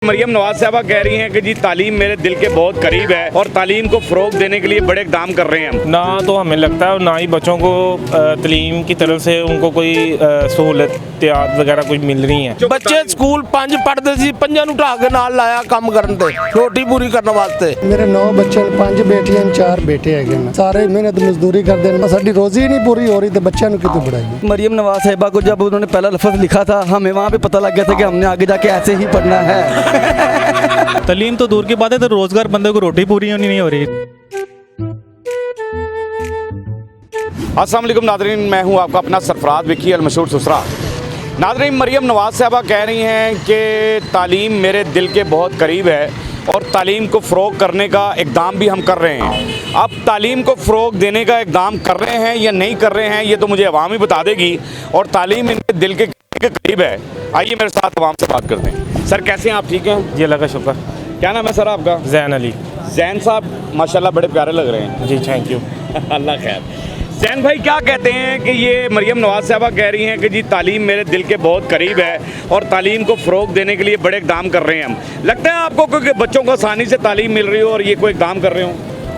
मरियम नवाज साहबा कह रही हैं कि जी तालीम मेरे दिल के बहुत करीब है और तालीम को फ़रोग देने के लिए बड़े इक़दाम कर रहे हैं हम। ना तो हमें लगता है और ना ही बच्चों को तालीम की तरफ से उनको कोई सहूलतियात वगैरह कुछ मिल रही हैं। बच्चे स्कूल 5 पढ़ते सी, 5 ਨੂੰ ਢਾ ਕੇ ਨਾਲ ਲਾਇਆ ਕੰਮ ਕਰਨ ਤੇ ਰੋਟੀ ਪੂਰੀ ਕਰਨ ਵਾਸਤੇ। ਮੇਰੇ 9 ਬੱਚੇ ਨੇ, 5 ਬੇਟੀਆਂ ਨੇ, 4 ਬੇਟੇ ਹੈਗੇ ਨੇ। ਸਾਰੇ ਮਿਹਨਤ ਮਜ਼ਦੂਰੀ ਕਰਦੇ ਨੇ, ਸਾਡੀ रोजी नहीं पूरी हो रही तो बच्चों को कितों पढ़ाएंगे। मरियम नवाज साहिबा को जब उन्होंने पहला लफ्ज़ लिखा था हमें वहाँ पे पता लग गया था कि हमने आगे जाके ऐसे ही पढ़ना है। तालीम तो दूर की बात है, तो रोज़गार बंदे को रोटी पूरी होनी नहीं हो रही। अस्सलाम वालेकुम नाज़रीन, मैं हूँ आपका अपना सरफराज विकी अल मशहूर सुसरा। नाज़रीन, मरियम नवाज साहबा कह रही हैं कि तालीम मेरे दिल के बहुत करीब है और तालीम को फ़रोग करने का इक़दाम भी हम कर रहे हैं। अब तालीम को फ़रोग देने का इक़दाम कर रहे हैं या नहीं कर रहे हैं ये तो मुझे अवाम ही बता देगी, और तालीम इनके दिल के करीब है। आइए मेरे साथ अवाम से बात करते हैं। सर कैसे हैं आप, ठीक हैं? जी अल्लाह का शुक्र। क्या नाम है सर आपका? जैन अली। जैन साहब माशाल्लाह बड़े प्यारे लग रहे हैं। जी थैंक यू। अल्लाह खैर। जैन भाई क्या कहते हैं कि ये मरियम नवाज साहबा कह रही हैं कि जी तालीम मेरे दिल के बहुत करीब है और तालीम को फ़रोग देने के लिए बड़े इक़दाम कर रहे हैं हम। लगता है आपको कि बच्चों को आसानी से तालीम मिल रही हो और ये कोई इक़दाम कर रहे हो?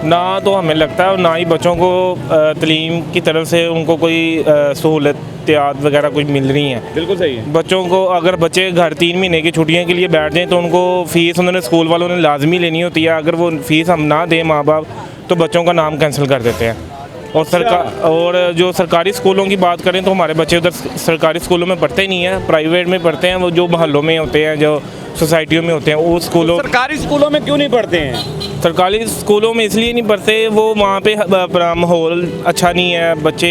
ना तो हमें लगता है और ना ही बच्चों को तालीम की तरफ से उनको कोई सहूलतियात वगैरह कुछ मिल रही हैं। बिल्कुल सही है। बच्चों को अगर बच्चे घर 3 महीने की छुट्टियों के लिए बैठ जाएं तो उनको फ़ीस उन्होंने स्कूल वालों ने लाजमी लेनी होती है। अगर वो फ़ीस हम ना दें माँ बाप तो बच्चों का नाम कैंसिल कर देते हैं। और जो सरकारी स्कूलों की बात करें तो हमारे बच्चे उधर सरकारी स्कूलों में पढ़ते नहीं हैं, प्राइवेट में पढ़ते हैं। वो जो मोहल्लों में होते हैं, जो सोसाइटियों में होते हैं, वो स्कूलों सरकारी स्कूलों में क्यों नहीं पढ़ते हैं? सरकारी स्कूलों में इसलिए नहीं पढ़ते, वो वहाँ पे माहौल अच्छा नहीं है। बच्चे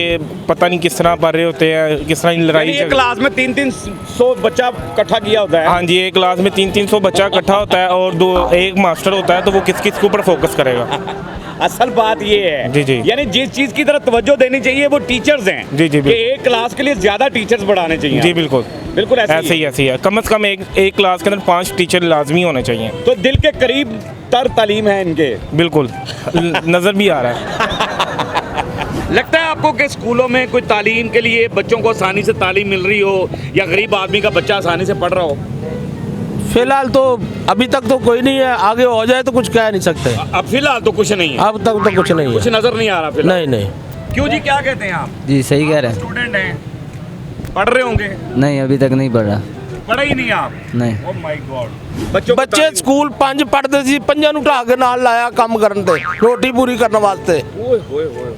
पता नहीं किस तरह पढ़ रहे होते हैं, किस तरह लड़ाई। एक क्लास में 300 बच्चा इकट्ठा किया होता है। हाँ जी, एक क्लास में 300 बच्चा इकट्ठा होता है और एक मास्टर होता है, तो वो किस के ऊपर फोकस करेगा? असल बात ये है जी जी, यानी जिस चीज़ की तरफ तवज्जो देनी चाहिए वो टीचर्स हैं। जी जी, कि एक क्लास के लिए ज़्यादा टीचर्स बढ़ाने चाहिए। जी बिल्कुल बिल्कुल ऐसे ही है। कम से कम एक क्लास के अंदर 5 टीचर लाजमी होने चाहिए। तो दिल के करीब तर तालीम है इनके। बिल्कुल नज़र भी आ रहा है। लगता है आपको कि स्कूलों में कोई तालीम के लिए बच्चों को आसानी से तालीम मिल रही हो या गरीब आदमी का बच्चा आसानी से पढ़ रहा हो? फिलहाल तो अभी तक तो कोई नहीं है, आगे हो जाए तो कुछ कह नहीं सकते। अब फिलहाल तो कुछ नहीं है। अब तक तो कुछ नहीं कुछ है, नजर नहीं आ रहा फिलहाल। नहीं नहीं। क्यों जी, क्या कहते हैं आप? जी सही कह रहे हैं। स्टूडेंट हैं, पढ़ रहे होंगे? नहीं अभी तक नहीं पढ़ रहा। पढ़े ही नहीं आप? नहीं। Oh my God. बच्चों को ਬੱਚੇ ਸਕੂਲ 5 ਪੜ੍ਹਦੇ ਸੀ, 5 ਨੂੰ ਢਾ ਕੇ ਨਾਲ ਲਾਇਆ ਕੰਮ ਕਰਨ ਤੇ ਰੋਟੀ ਪੂਰੀ ਕਰਨ ਵਾਸਤੇ। ओए होए होए।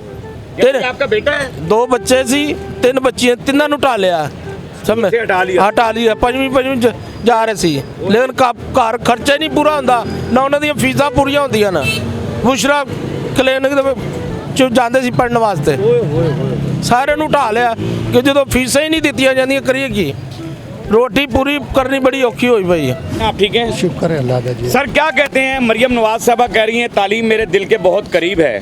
यानी आपका बेटा है? 2 ਬੱਚੇ ਸੀ, 3 ਬੱਚੀਆਂ, ਤਿੰਨਾਂ ਨੂੰ ਢਾ ਲਿਆ। ਸਮਝ से हटा लिया। ਹਟਾ ਲਿਆ। 5ਵੀਂ ਜਾ ਰਹੇ ਸੀ, ਲੇਕਿਨ ਘਰ ਖਰਚਾ ਨਹੀਂ ਪੂਰਾ ਹੁੰਦਾ, ਨਾ ਉਹਨਾਂ ਦੀਆਂ ਫੀਸਾਂ ਪੂਰੀਆਂ ਹੁੰਦੀਆਂ ਨਾ। ਬੁਸ਼ਰਾ ਕਲੀਨਿਕ ਦੇ ਚ ਜਾਂਦੇ ਸੀ ਪੜਨ ਵਾਸਤੇ। ਸਾਰਿਆਂ ਨੂੰ ਢਾ ਲਿਆ ਕਿ ਜਦੋਂ ਫੀਸਾਂ ਹੀ ਨਹੀਂ ਦਿੱਤੀਆਂ ਜਾਂਦੀਆਂ ਕਰੀਏ ਕੀ? रोटी पूरी करनी बड़ी औखी हुई भाई। आप ठीक हैं? शुक्र है अल्लाह का जी। सर क्या कहते हैं, मरियम नवाज साहबा कह रही हैं तालीम मेरे दिल के बहुत करीब है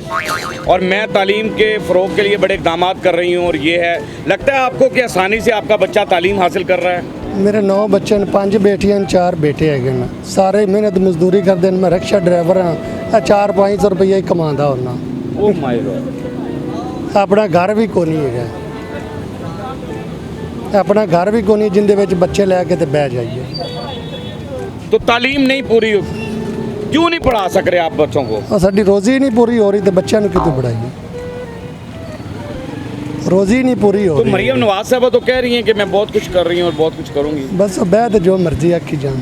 और मैं तालीम के फ़रोग के लिए बड़े इक़दाम कर रही हूँ और ये है। लगता है आपको कि आसानी से आपका बच्चा तालीम हासिल कर रहा है? मेरे 9 बच्चे ने, 5 बेटियां ने, 4 बेटे हैगे ने। सारे मेहनत मजदूरी करते हैं। मैं रिक्शा ड्राइवर हाँ, 4-500 रुपया ही कमांदा होना। Oh my God. अपना घर भी कोई नहीं है, अपना घर भी कोई नहीं जिंदे विच बच्चे लैके ते बह जाइए। तो तालीम नहीं पूरी, क्यों नहीं पढ़ा सक रहे आप बच्चों को? और साडी रोजी नहीं पूरी हो रही तो बच्चों को कितों पढ़ाइए? रोजी नहीं पूरी हो तो रही। मरियम नवाज साहबा तो कह रही हैं कि मैं बहुत कुछ कर रही हूँ और बहुत कुछ करूँगी। बस बह तो जो मर्जी आखी जान,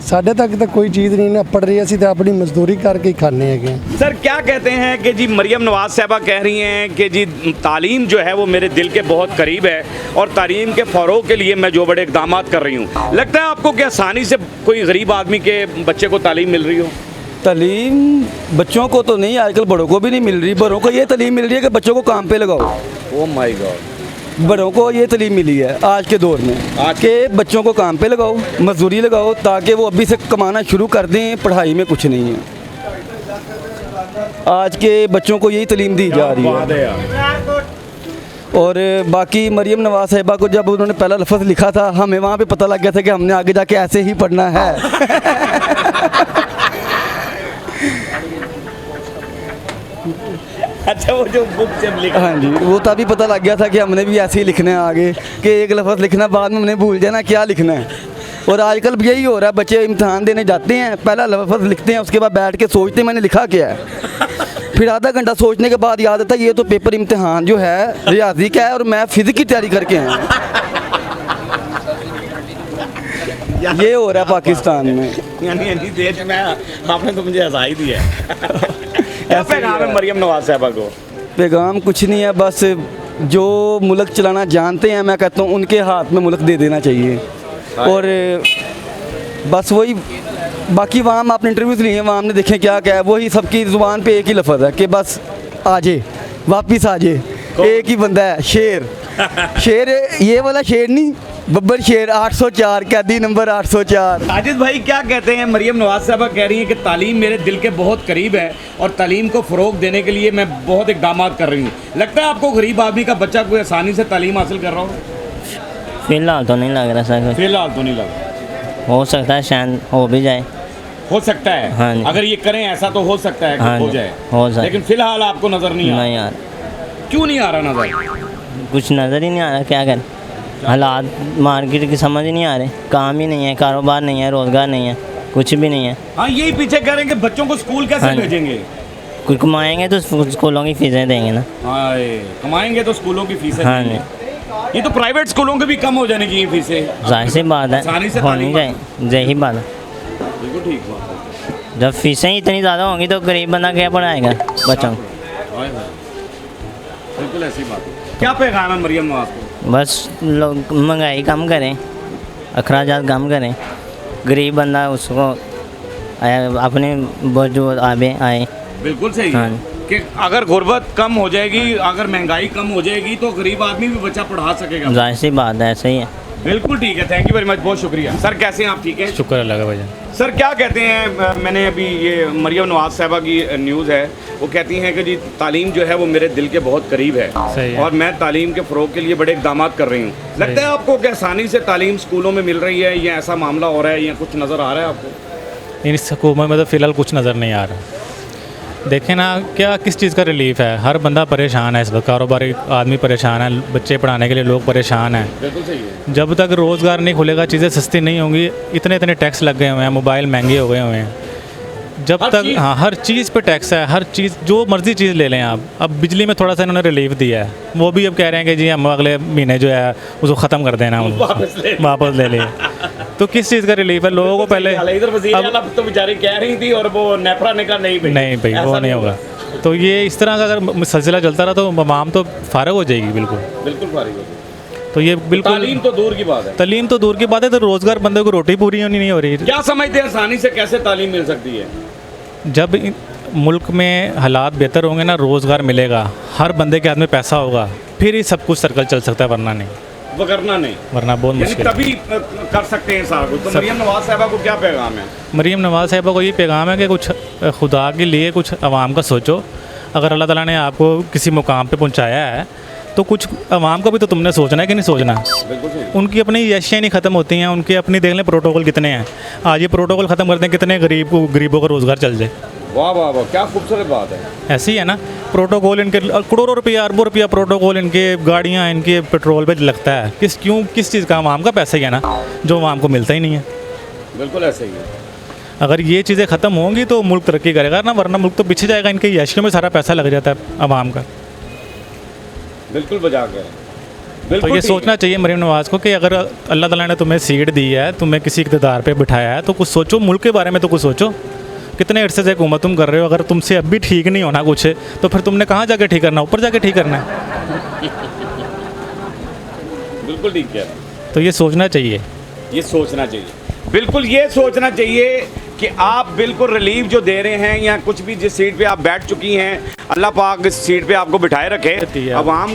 साढ़े तक तो कोई चीज़ नहीं ना पढ़ रही, असी तो अपनी मजदूरी करके ही खाने हैं। सर क्या कहते हैं कि जी मरियम नवाज साहबा कह रही हैं कि जी तालीम जो है वो मेरे दिल के बहुत करीब है और तालीम के फ़रोग के लिए मैं जो बड़े इक़दाम कर रही हूँ। लगता है आपको कि आसानी से कोई गरीब आदमी के बच्चे को तालीम मिल रही हो? तालीम बच्चों को तो नहीं, आजकल बड़ों को भी नहीं मिल रही। बड़ों को ये तालीम मिल रही है कि बच्चों को काम पे लगाओ। Oh my God. बड़ों को ये तालीम मिली है आज के दौर में कि बच्चों को काम पे लगाओ, मजदूरी लगाओ, ताकि वो अभी से कमाना शुरू कर दें। पढ़ाई में कुछ नहीं है, आज के बच्चों को यही तालीम दी जा रही है। और बाकी मरियम नवाज साहिबा को जब उन्होंने पहला लफ्ज़ लिखा था हमें वहाँ पे पता लग गया था कि हमने आगे जाके ऐसे ही पढ़ना है। अच्छा, वो जो बुक जब लिखा, हाँ जी, वो तभी पता लग गया था कि हमने भी ऐसे ही लिखना है आगे, कि एक लफ्ज़ लिखना बाद में हमने भूल जाना क्या लिखना है। और आजकल भी यही हो रहा है, बच्चे इम्तिहान देने जाते हैं, पहला लफ्ज़ लिखते हैं, उसके बाद बैठ के सोचते हैं मैंने लिखा क्या है, फिर आधा घंटा सोचने के बाद याद आता है ये तो पेपर इम्तिहान जो है रियाजी का है और मैं फिजिक्स की तैयारी करके आया। ये हो रहा है पाकिस्तान में। यानी देश में आपने तो मुझे हंसा ही दिया क्या पैगाम है मरियम नवाज साहबा को? पैगाम कुछ नहीं है, बस जो मुल्क चलाना जानते हैं मैं कहता हूँ उनके हाथ में मुल्क दे देना चाहिए। और बस वही, बाकी वहाँ आपने इंटरव्यूज़ लिए हैं, वहाँ हमने देखें क्या क्या है, वही सबकी ज़ुबान पे एक ही लफ्ज़ है कि बस आ जाए, वापिस आ जाए। एक ही बंदा है, शेर। शेर ये वाला शेर नहीं, बब्बर शेर 804, कैदी नंबर 804। साजिद भाई क्या कहते हैं? मरियम नवाज साहबा कह रही हैं कि तालीम मेरे दिल के बहुत करीब है और तालीम को फ़रोग देने के लिए मैं बहुत इकदाम कर रही हूँ। लगता है आपको गरीब आदमी का बच्चा कोई आसानी से तालीम हासिल कर रहा हो? फिलहाल तो नहीं लग रहा सर, फिलहाल तो नहीं लगा। हो सकता है शायद हो भी जाए। हो सकता है, हाँ जी। अगर ये करें ऐसा तो हो सकता है कि हाँ हो जी, जाए, हो जाए। लेकिन फिलहाल आपको नज़र नहीं आ रहा। नहीं यार, क्यों नहीं आ रहा नज़र? कुछ नज़र ही नहीं आ रहा, क्या करें, हालात मार्केट की समझ ही नहीं आ रहे, काम ही नहीं है, कारोबार नहीं है, रोज़गार नहीं है, कुछ भी नहीं है। हाँ, यही पीछे कह रहे हैं कि बच्चों को स्कूल कैसे हाँ जी। भेजेंगे? कुछ कमाएंगे तो स्कूलों की फीसें देंगे ना। हाँ, कमाएंगे तो स्कूलों की फीसें हाँ देंगे। ये तो प्राइवेट स्कूलों के भी कम हो जाने की ये फीसें। जाहिर सी बात आसानी से है, होनी तालीम- चाहिए, यही बात है। बिल्कुल ठीक बात है। जब फीसें ही इतनी ज़्यादा होंगी तो गरीब बंदा क्या पढ़ाएगा बच्चों को? हाय हाय। बिल्कुल ऐसी बात है। क्या पैगाम है मरियम नवाज को? बस लोग महंगाई कम करें, अखराजात कम करें, गरीब बंदा उसको अपने जो आए। बिल्कुल सही हाँ। है कि अगर गुर्बत कम हो जाएगी, अगर महंगाई कम हो जाएगी तो गरीब आदमी भी बच्चा पढ़ा सकेगा। जाहिर सी बात है, ऐसे ही है। बिल्कुल ठीक है, थैंक यू वेरी मच, बहुत शुक्रिया। सर कैसे हैं आप? ठीक है, शुक्र अल्लाह का भाईजान। सर क्या कहते हैं? मैंने अभी ये मरियम नवाज साहबा की न्यूज़ है, वो कहती हैं कि जी तालीम जो है वो मेरे दिल के बहुत करीब है सही है। और मैं तालीम के फ़रोग के लिए बड़े इकदाम कर रही हूँ। लगता है आपको कि आसानी से तालीम स्कूलों में मिल रही है या ऐसा मामला हो रहा है या कुछ नज़र आ रहा है आपको? इस हुकूमत में तो फ़िलहाल कुछ नज़र नहीं आ रहा। देखें ना क्या किस चीज़ का रिलीफ है, हर बंदा परेशान है इस वक्त, कारोबारी आदमी परेशान है, बच्चे पढ़ाने के लिए लोग परेशान हैं। बिल्कुल सही है। जब तक रोज़गार नहीं खुलेगा, चीज़ें सस्ती नहीं होंगी, इतने इतने टैक्स लग गए हुए हैं, मोबाइल महंगे हो गए हुए हैं। जब हर तक चीज़? हाँ, हर चीज़ पे टैक्स है, हर चीज़ जो मर्ज़ी चीज़ ले लें आप। अब बिजली में थोड़ा सा इन्होंने रिलीफ दिया है, वो भी अब कह रहे हैं कि जी हम अगले महीने जो है उसको ख़त्म कर देना, वापस ले लें। तो किस चीज़ का रिलीफ है लोगों को? पहले इधर वज़ीर अब- आला तो बेचारी कह रही थी और वो नेफरा ने कहा नहीं भाई, नहीं भाई, ऐसा वो नहीं होगा। तो ये इस तरह का अगर सिलसिला चलता रहा तो आवाम तो फारग हो जाएगी बिल्कुल। बिल्कुल फारिग हो गई। तो ये बिल्कुल तालीम तो दूर की बात है। तालीम तो दूर की बात है, तो रोज़गार बंदे को रोटी पूरी होनी नहीं हो रही। क्या समझते हैं आसानी से कैसे तालीम मिल सकती है? जब मुल्क में हालात बेहतर होंगे ना, रोज़गार मिलेगा, हर बंदे के हाथ में पैसा होगा, फिर ही सब कुछ सर्कल चल सकता है, वरना नहीं, वरना नहीं, वरना बहुत यानी मुश्किल है। तभी कर सकते हैं सारा कुछ। तो मरियम नवाज साहबा को क्या पैगाम है? मरियम नवाज साहिबा को ये पैगाम है कि कुछ खुदा के लिए कुछ आवाम का सोचो। अगर अल्लाह ताला ने आपको किसी मुकाम पे पहुंचाया है तो कुछ आवाम का भी तो तुमने सोचना है कि नहीं सोचना। बिल्कुल सही। उनकी अपनी यशियाँ नहीं ख़त्म होती हैं, उनके अपनी देख लें प्रोटोकॉल कितने हैं। आज ये प्रोटोकॉल ख़त्म करते हैं, कितने गरीबों का रोज़गार चल जाए। वाह वाह वाह, क्या खूबसूरत बात है। ऐसे ही है ना, प्रोटोकॉल इनके करोड़ों रुपया अरबों रुपया प्रोटोकॉल इनके गाड़ियाँ इनके पेट्रोल पे लगता है। किस चीज़ का? आवाम का पैसा ही है ना, जो आवाम को मिलता ही नहीं है। बिल्कुल ऐसे ही है। अगर ये चीज़ें ख़त्म होंगी तो मुल्क तरक्की करेगा ना, वरना मुल्क तो पीछे जाएगा। इनके यशियों में सारा पैसा लग जाता है आवाम का। बिल्कुल बजा के तो ये सोचना चाहिए मरीम नवाज़ को कि अगर अल्लाह ताला ने तुम्हें सीट दी है, तुम्हें किसी इक़्तिदार पे बिठाया है, तो कुछ सोचो, मुल्क के बारे में तो कुछ सोचो। कितने अरसे से हुकूमत तुम कर रहे हो, अगर तुमसे अब भी ठीक नहीं होना कुछ, तो फिर तुमने कहाँ जाके ठीक करना? ऊपर जाके ठीक करना है। बिल्कुल ठीक है। तो ये सोचना चाहिए। ये सोचना चाहिए, बिल्कुल ये सोचना चाहिए कि आप बिल्कुल रिलीफ जो दे रहे हैं या कुछ भी जिस सीट पे आप बैठ चुकी हैं, अल्लाह पाक इस सीट पे आपको बिठाए रखे। अवाम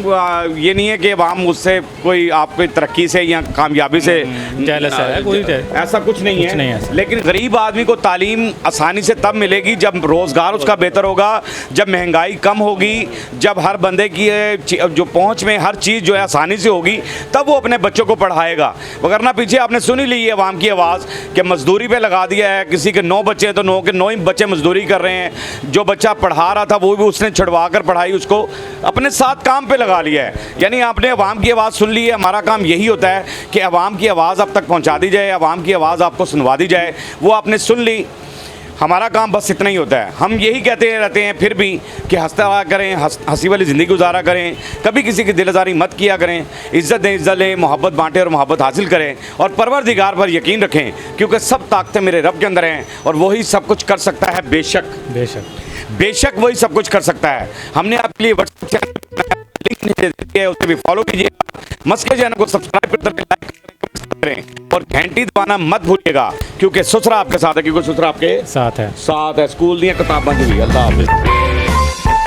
ये नहीं है कि अवाम उससे कोई आपकी तरक्की से या कामयाबी से जेलस है, कोई ऐसा कुछ नहीं है, ऐसा। लेकिन गरीब आदमी को तालीम आसानी से तब मिलेगी जब रोज़गार उसका बेहतर होगा, जब महंगाई कम होगी, जब हर बंदे की जो पहुँच में हर चीज़ जो है आसानी से होगी, तब वो अपने बच्चों को पढ़ाएगा। वरना पीछे आपने सुनी ली है अवाम की आवाज़ कि मजदूरी पे लगा दिया है, किसी के 9 बच्चे हैं तो 9 के 9 ही बच्चे मजदूरी कर रहे हैं। जो बच्चा पढ़ा रहा था वो भी उस उसने छुड़वा कर पढ़ाई उसको अपने साथ काम पे लगा लिया है। यानी आपने अवाम की आवाज़ सुन ली है। हमारा काम यही होता है कि अवाम की आवाज़ आप तक पहुंचा दी जाए, अवाम की आवाज़ आपको सुनवा दी जाए। वो आपने सुन ली, हमारा काम बस इतना ही होता है। हम यही कहते रहते हैं फिर भी कि हंसता रहा करें, हंसी वाली ज़िंदगी गुजारा करें, कभी किसी की दिलदारी मत किया करें, इज़्ज़त दें, इज़्ज़त लें, मोहब्बत बांटें और मोहब्बत हासिल करें, और परवरदिगार पर यकीन रखें, क्योंकि सब ताकतें मेरे रब के अंदर हैं और वही सब कुछ कर सकता है। बेशक बेशक वही सब कुछ कर सकता है। हमने आपके लिए व्हाट्सएप चैनल लिंक नीचे दिया है, उसे भी फॉलो कीजिएगा। मस्के चैनल को सब्सक्राइब करते रहें, लाइक करें और घंटी दबाना मत भूलिएगा, क्योंकि ससुरा आपके साथ है, क्योंकि ससुरा आपके साथ है। साथ है। स्कूल दी किताबां दी। अल्लाह हाफिज़।